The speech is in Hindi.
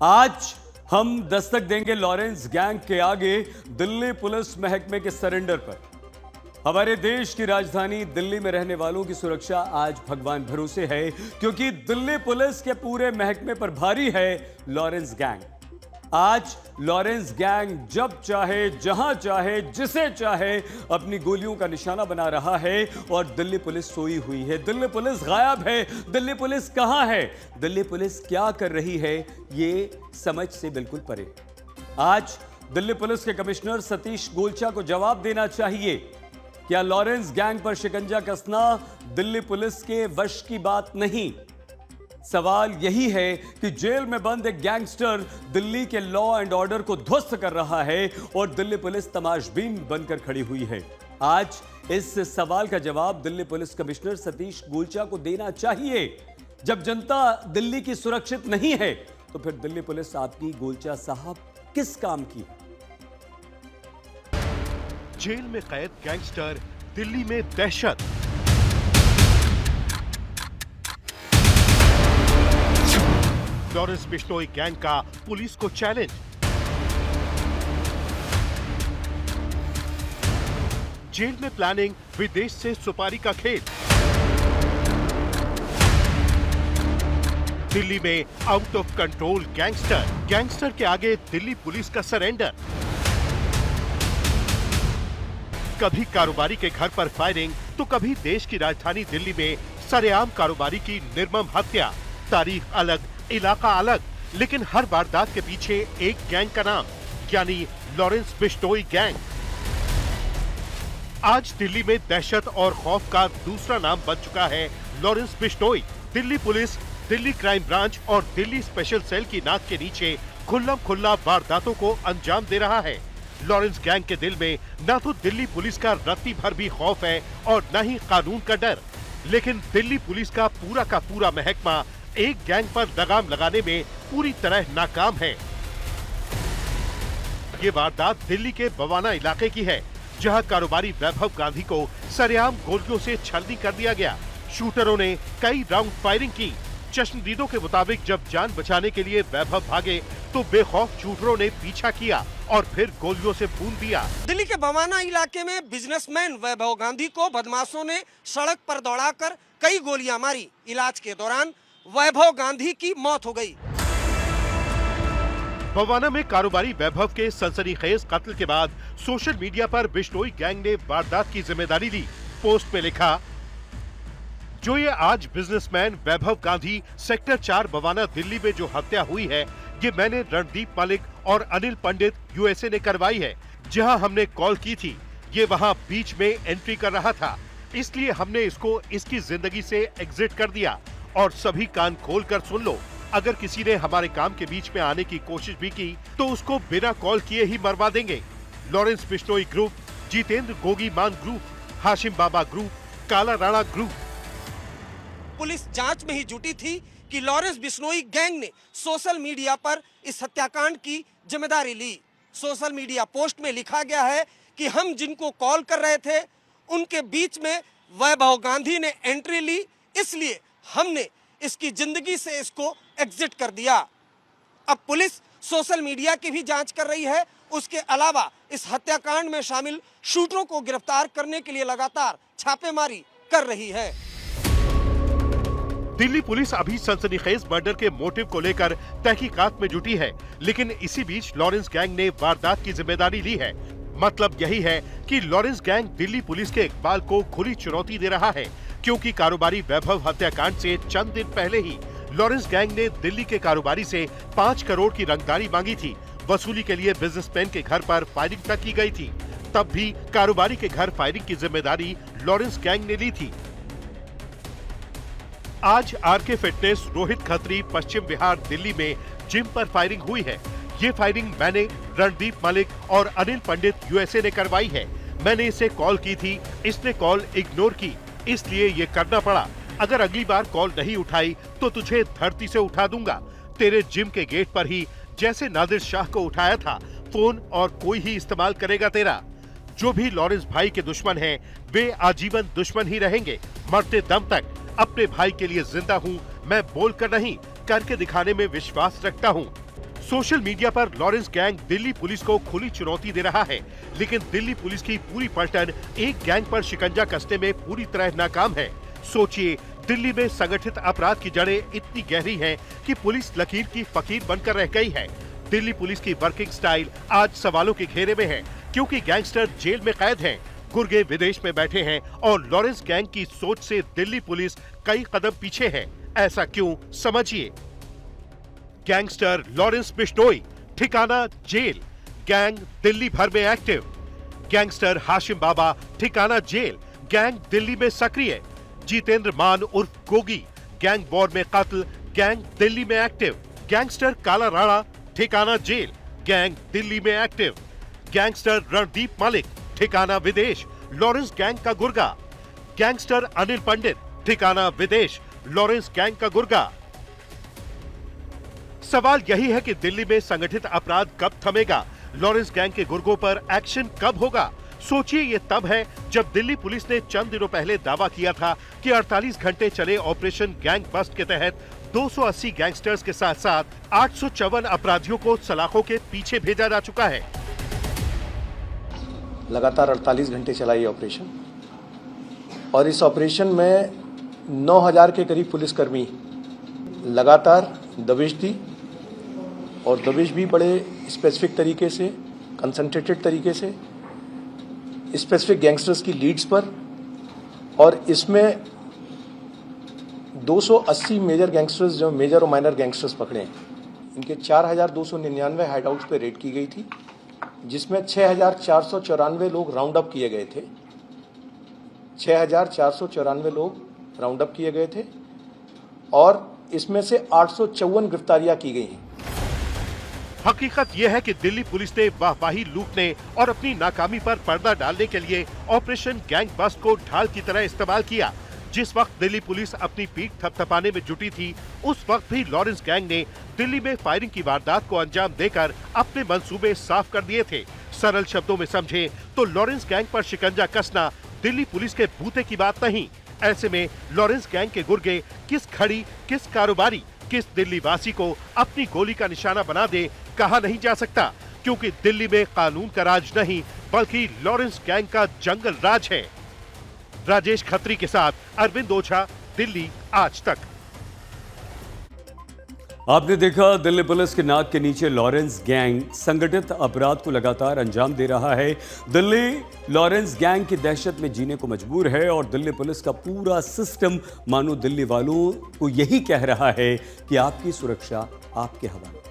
आज हम दस्तक देंगे लॉरेंस गैंग के आगे दिल्ली पुलिस महकमे के सरेंडर पर। हमारे देश की राजधानी दिल्ली में रहने वालों की सुरक्षा आज भगवान भरोसे है, क्योंकि दिल्ली पुलिस के पूरे महकमे पर भारी है लॉरेंस गैंग। आज लॉरेंस गैंग जब चाहे, जहां चाहे, जिसे चाहे अपनी गोलियों का निशाना बना रहा है और दिल्ली पुलिस सोई हुई है। दिल्ली पुलिस गायब है। दिल्ली पुलिस कहां है? दिल्ली पुलिस क्या कर रही है? ये समझ से बिल्कुल परे। आज दिल्ली पुलिस के कमिश्नर सतीश गोलचा को जवाब देना चाहिए। क्या लॉरेंस गैंग पर शिकंजा कसना दिल्ली पुलिस के वश की बात नहीं? सवाल यही है कि जेल में बंद एक गैंगस्टर दिल्ली के लॉ एंड ऑर्डर को ध्वस्त कर रहा है और दिल्ली पुलिस तमाशबीन बनकर खड़ी हुई है। आज इस सवाल का जवाब दिल्ली पुलिस कमिश्नर सतीश गोलचा को देना चाहिए। जब जनता दिल्ली की सुरक्षित नहीं है तो फिर दिल्ली पुलिस आपकी गोलचा साहब किस काम की? जेल में कैद गैंगस्टर, दिल्ली में दहशत। लॉरेंस बिश्नोई गैंग का पुलिस को चैलेंज। जेल में प्लानिंग, विदेश से सुपारी का खेल। दिल्ली में out of control gangster, gangster के आगे दिल्ली पुलिस का सरेंडर। कभी कारोबारी के घर पर फायरिंग तो कभी देश की राजधानी दिल्ली में सरेआम कारोबारी की निर्मम हत्या। तारीख अलग, इलाका अलग, लेकिन हर वारदात के पीछे एक गैंग का नाम, यानी लॉरेंस बिश्नोई गैंग। आज दिल्ली में दहशत और खौफ का दूसरा नाम बन चुका है Lawrence Bishnoi. Delhi police, Delhi crime branch और दिल्ली स्पेशल सेल की नाक के नीचे खुल्लम खुल्ला वारदातों को अंजाम दे रहा है। लॉरेंस गैंग के दिल में न तो दिल्ली पुलिस का रत्ती भर भी खौफ है और न ही कानून का डर, लेकिन दिल्ली पुलिस का पूरा महकमा एक गैंग पर लगाम लगाने में पूरी तरह नाकाम है। ये वारदात दिल्ली के बवाना इलाके की है, जहां कारोबारी वैभव गांधी को सरेआम गोलियों से छलनी कर दिया गया। शूटरों ने कई राउंड फायरिंग की। चश्मदीदों के मुताबिक जब जान बचाने के लिए वैभव भागे तो बेखौफ शूटरों ने पीछा किया और फिर गोलियों से भून दिया। दिल्ली के बवाना इलाके में बिजनेसमैन वैभव गांधी को बदमाशों ने सड़क पर दौड़ाकर कई गोलियां मारी। इलाज के दौरान वैभव गांधी की मौत हो गई। बवाना में कारोबारी वैभव के सनसनीखेज कत्ल के बाद सोशल मीडिया पर बिश्नोई गैंग ने वारदात की जिम्मेदारी ली। पोस्ट में लिखा, जो ये आज बिजनेसमैन वैभव गांधी सेक्टर 4 बवाना दिल्ली में जो हत्या हुई है, ये मैंने रणदीप मलिक और अनिल पंडित यूएसए ने करवाई है। जहां हमने कॉल की थी, ये वहां बीच में एंट्री कर रहा था, इसलिए हमने इसको इसकी जिंदगी से एग्जिट कर दिया। और सभी कान खोल कर सुन लो, अगर किसी ने हमारे काम के बीच में आने की कोशिश भी की तो उसको बिना कॉल किए ही मरवा देंगे। लॉरेंस बिश्नोई ग्रुप, जितेंद्र गोगी मान ग्रुप, हाशिम बाबा ग्रुप, काला राणा ग्रुप। पुलिस जांच में ही जुटी थी कि लॉरेंस बिश्नोई गैंग ने सोशल मीडिया पर इस हत्याकांड की जिम्मेदारी ली। सोशल मीडिया पोस्ट में लिखा गया है कि हम जिनको कॉल कर रहे थे उनके बीच में वैभव गांधी ने एंट्री ली, इसलिए हमने इसकी जिंदगी से इसको एग्जिट कर दिया। अब पुलिस सोशल मीडिया की भी जांच कर रही है। उसके अलावा इस हत्याकांड में शामिल शूटरों को गिरफ्तार करने के लिए लगातार छापेमारी कर रही है। दिल्ली पुलिस अभी सनसनीखेज मर्डर के मोटिव को लेकर तहकीकात में जुटी है, लेकिन इसी बीच लॉरेंस गैंग ने वारदात की जिम्मेदारी ली है। मतलब यही है कि लॉरेंस गैंग दिल्ली पुलिस के इकबाल को खुली चुनौती दे रहा है, क्योंकि कारोबारी वैभव हत्याकांड से चंद दिन पहले ही लॉरेंस गैंग ने दिल्ली के कारोबारी से 5 करोड़ की रंगदारी मांगी थी। वसूली के लिए बिजनेसमैन के घर पर फायरिंग तक की गई थी। तब भी कारोबारी के घर फायरिंग की जिम्मेदारी लॉरेंस गैंग ने ली थी। आज आरके फिटनेस रोहित खत्री पश्चिम विहार दिल्ली में जिम पर फायरिंग हुई है। ये फायरिंग मैंने, रणदीप मलिक और अनिल पंडित यूएसए ने करवाई है। मैंने इसे कॉल की थी, इसने कॉल इग्नोर की, इसलिए ये करना पड़ा। अगर अगली बार कॉल नहीं उठाई तो तुझे धरती से उठा दूंगा। तेरे जिम के गेट पर ही जैसे नादिर शाह को उठाया था, फोन और कोई ही इस्तेमाल करेगा तेरा। जो भी लॉरेंस भाई के दुश्मन हैं, वे आजीवन दुश्मन ही रहेंगे, मरते दम तक। अपने भाई के लिए जिंदा हूँ, मैं बोलकर नहीं करके दिखाने में विश्वास रखता हूँ। सोशल मीडिया पर लॉरेंस गैंग दिल्ली पुलिस को खुली चुनौती दे रहा है, लेकिन दिल्ली पुलिस की पूरी पलटन एक गैंग पर शिकंजा कसने में पूरी तरह नाकाम है। सोचिए, दिल्ली में संगठित अपराध की जड़ें इतनी गहरी हैं कि पुलिस लकीर की फकीर बनकर रह गई है। दिल्ली पुलिस की वर्किंग स्टाइल आज सवालों के घेरे में है, क्योंकि गैंगस्टर जेल में कैद हैं, गुर्गे विदेश में बैठे हैं और लॉरेंस गैंग की सोच से दिल्ली पुलिस कई कदम पीछे है। ऐसा क्यों, समझिए। गैंगस्टर लॉरेंस बिश्नोई, ठिकाना जेल, गैंग दिल्ली भर में एक्टिव। गैंगस्टर हाशिम बाबा, ठिकाना जेल, गैंग दिल्ली में सक्रिय। जितेंद्र मान उर्फ गोगी, गैंग वॉर में कत्ल, गैंग दिल्ली में एक्टिव। गैंगस्टर काला राणा, ठिकाना जेल, गैंग दिल्ली में एक्टिव। गैंगस्टर रणदीप मलिक, ठिकाना विदेश, लॉरेंस गैंग का गुर्गा। गैंगस्टर अनिल पंडित, ठिकाना विदेश, लॉरेंस गैंग का गुर्गा। सवाल यही है कि दिल्ली में संगठित अपराध कब थमेगा, लॉरेंस गैंग के गुर्गों पर एक्शन कब होगा। सोचिए, ये तब है जब दिल्ली पुलिस ने चंद दिनों पहले दावा किया था कि 48 घंटे चले ऑपरेशन गैंग बस्ट के तहत 280 गैंगस्टर्स के साथ साथ 854 अपराधियों को सलाखों के पीछे भेजा जा चुका है। लगातार 48 घंटे चला ये ऑपरेशन, और इस ऑपरेशन में 9000 के करीब पुलिसकर्मी लगातार दबिश दी, और दबिश भी बड़े स्पेसिफिक तरीके से, कंसंट्रेटेड तरीके से, स्पेसिफिक गैंगस्टर्स की लीड्स पर। और इसमें 280 मेजर गैंगस्टर्स, जो मेजर और माइनर गैंगस्टर्स पकड़े हैं, इनके 4299 हाइडआउट्स पे रेड की गई थी, जिसमें 6494 लोग राउंड अप किए गए थे। 6494 लोग राउंड अप किए गए थे, और इसमें से 854 गिरफ्तारियां की गई हैं। हकीकत यह है कि दिल्ली पुलिस ने वाहवाही लूटने और अपनी नाकामी पर पर्दा डालने के लिए ऑपरेशन गैंग बस्ट को ढाल की तरह इस्तेमाल किया। जिस वक्त दिल्ली पुलिस अपनी पीठ थपथपाने में जुटी थी, उस वक्त भी लॉरेंस गैंग ने दिल्ली में फायरिंग की वारदात को अंजाम देकर अपने मंसूबे साफ कर दिए थे। सरल शब्दों में समझे तो लॉरेंस गैंग पर शिकंजा कसना दिल्ली पुलिस के बूते की बात नहीं। ऐसे में लॉरेंस गैंग के गुर्गे किस खड़ी, किस कारोबारी, किस दिल्ली वासी को अपनी गोली का निशाना बना दे, कहा नहीं जा सकता, क्योंकि दिल्ली में कानून का राज नहीं, बल्कि लॉरेंस गैंग का जंगल राज है। राजेश खत्री के साथ अरविंद ओझा, दिल्ली आज तक। आपने देखा, दिल्ली पुलिस के नाक के नीचे लॉरेंस गैंग संगठित अपराध को लगातार अंजाम दे रहा है। दिल्ली लॉरेंस गैंग की दहशत में जीने को मजबूर है, और दिल्ली पुलिस का पूरा सिस्टम मानो दिल्ली वालों को यही कह रहा है कि आपकी सुरक्षा आपके हवाले।